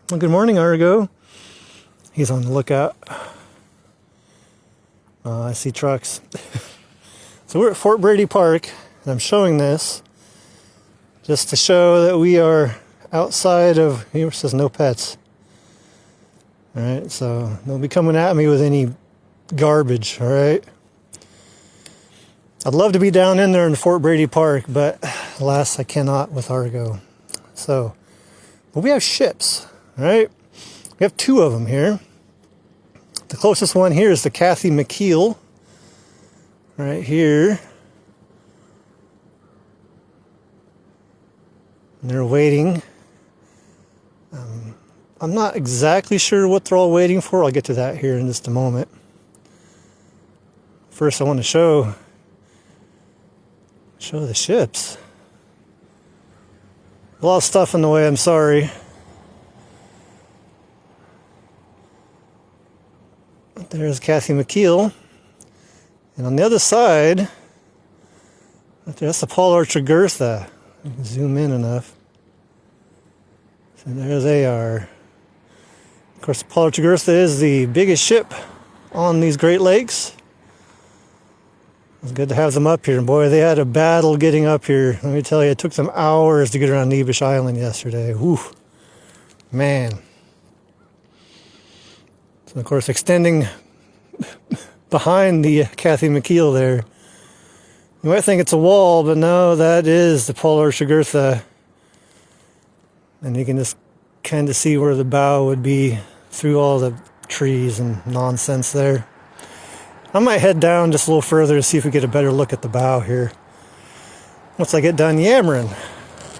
Well, good morning, Argo. He's on the lookout. I see trucks. So we're at Fort Brady Park, and I'm showing this just to show that we are outside of, here it says no pets. Alright, so don't be coming at me with any garbage, alright? I'd love to be down in there in Fort Brady Park, but alas, I cannot with Argo. So, but we have ships, alright? We have two of them here. The closest one here is the Kathy McKeil, right here. And they're waiting. I'm not exactly sure what they're all waiting for. I'll get to that here in just a moment. First, I want to show the ships. A lot of stuff in the way, I'm sorry. There's Kathy McKeil. And on the other side, right there, that's the Tregurtha. You can zoom in enough. So there they are. Of course, the Tregurtha is the biggest ship on these Great Lakes. It's good to have them up here. And boy, they had a battle getting up here. Let me tell you, it took them hours to get around Nebish Island yesterday. Whew. Man. So, of course, extending behind the Kathy McKeil there. You might think it's a wall, but no, that is the Tregurtha. And you can just kind of see where the bow would be through all the trees and nonsense there. I might head down just a little further to see if we get a better look at the bow here once I get done yammering.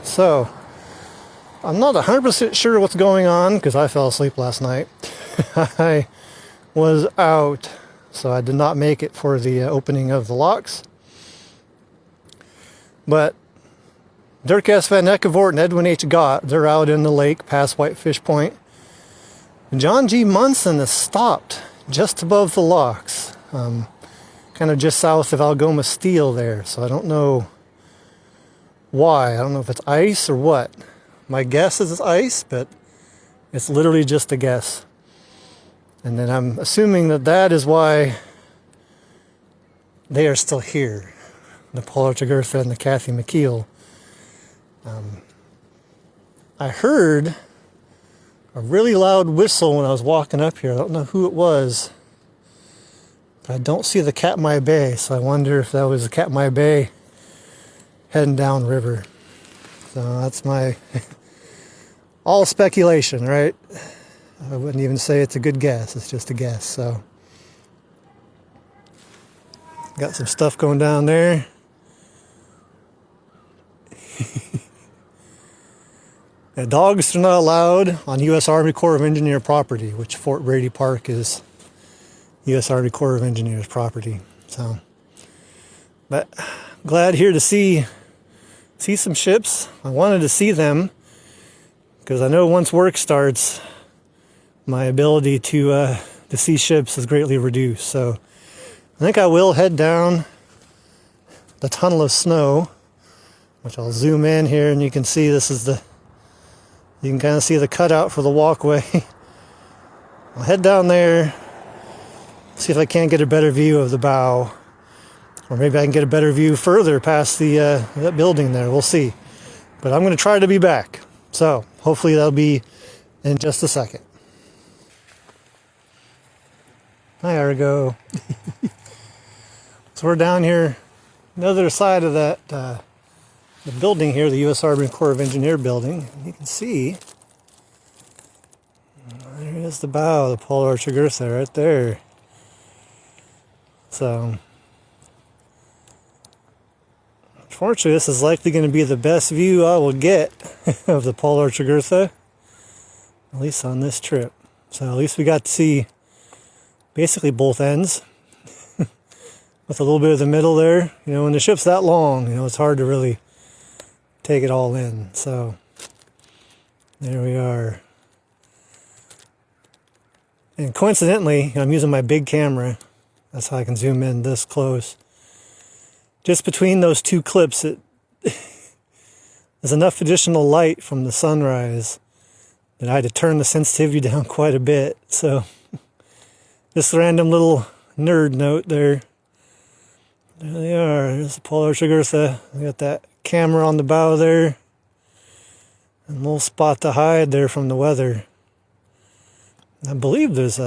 So, I'm not 100% sure what's going on because I fell asleep last night. I was out, so I did not make it for the opening of the locks. But Dirk S. Van Eckevoort and Edwin H. Gott, they're out in the lake past Whitefish Point. And John G. Munson is stopped just above the locks, kind of just south of Algoma Steel there. So I don't know why. I don't know if it's ice or what. My guess is it's ice, but it's literally just a guess. And then I'm assuming that that is why they are still here. The Tregurtha and the Kathy McKeil. I heard a really loud whistle when I was walking up here. I don't know who it was. But I don't see the Katmai Bay, so I wonder if that was the Katmai Bay heading down river. So that's my all speculation, right? I wouldn't even say it's a good guess. It's just a guess. So got some stuff going down there. Now, dogs are not allowed on U.S. Army Corps of Engineer property, which Fort Brady Park is U.S. Army Corps of Engineers property. So, but glad here to see some ships. I wanted to see them because I know once work starts, my ability to see ships is greatly reduced. So I think I will head down the tunnel of snow, which I'll zoom in here, and you can see this is you can kind of see the cutout for the walkway. I'll head down there, see if I can't get a better view of the bow, or maybe I can get a better view further past that building there. We'll see. But I'm going to try to be back. So hopefully that'll be in just a second. Hi, Argo. So we're down here, the other side of that the building here, the U.S. Army Corps of Engineer building. You can see, there is the bow, the Tregurtha right there. So, unfortunately, this is likely going to be the best view I will get of the Tregurtha, at least on this trip. So at least we got to see basically both ends with a little bit of the middle there. You know, when the ship's that long, it's hard to really take it all in. So there we are. And coincidentally, I'm using my big camera. That's how I can zoom in this close. Just between those two clips, there's enough additional light from the sunrise that I had to turn the sensitivity down quite a bit. So just a random little nerd note there. There they are. There's the polar Tregurtha. We got that camera on the bow there. And a little spot to hide there from the weather. I believe there's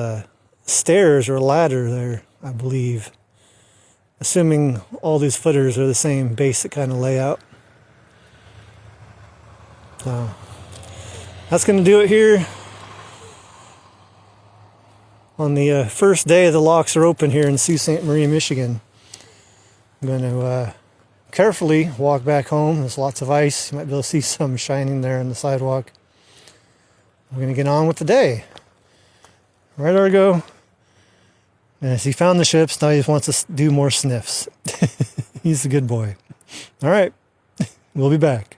stairs or a ladder there, I believe. Assuming all these footers are the same basic kind of layout. So that's going to do it here on the first day the locks are open here in Sault Ste. Marie, Michigan. I'm going to carefully walk back home. There's lots of ice. You might be able to see some shining there on the sidewalk. We're going to get on with the day. Right, Argo. Yes, he found the ships. Now he just wants to do more sniffs. He's a good boy. All right. We'll be back.